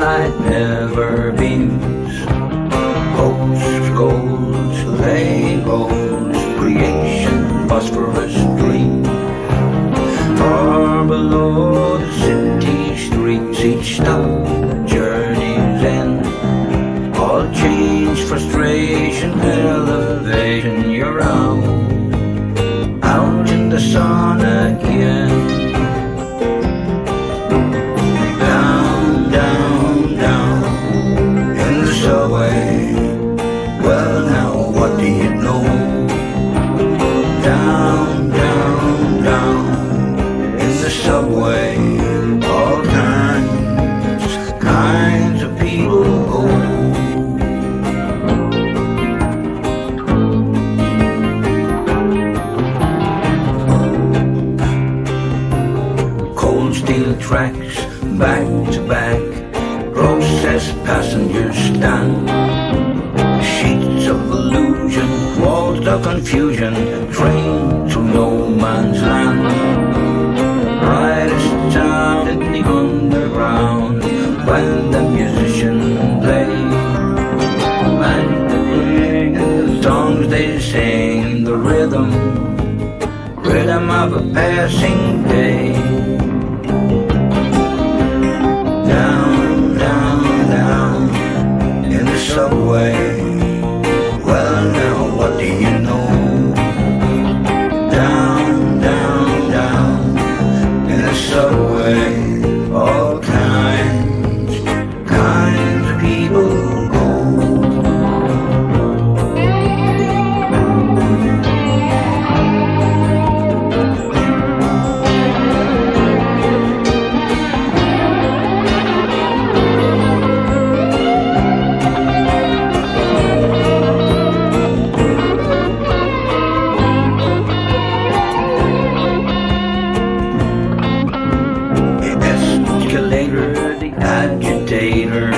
light never beams. Hopes, goals, Legos, creation, phosphorus gleam. Far below the city streets, each stop a journey's end. All change, frustration, elevation, you're out in the sun again. Down, down, down in the subway. Well, now what do you know? Down, down, down in the subway. All kinds of people go. Cold steel tracks, back to back, processed passengers stand. Sheets of illusion, walls of confusion, train to no man's land. Brightest sound in the underground when the musician plays. And the songs they sing, the rhythm of a passing day. Down, down, down in the subway. Well, now what do you know? Down, down, down in the subway. All kinds of people go. The agitator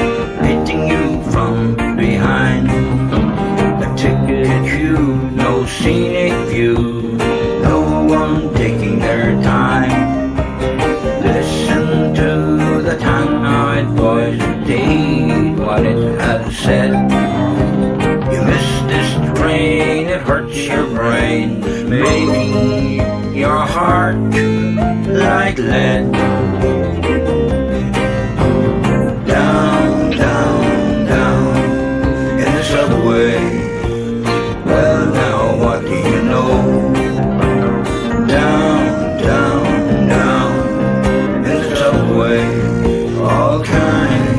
hitting you from behind. A ticket queue, no scenic view, no one taking their time. Listen to the tannoid voice repeat what it has said. You miss this train, it hurts your brain, making your heart like lead. Down, down, down in the subway. Well, now what do you know? Down, down, down in the subway. All kinds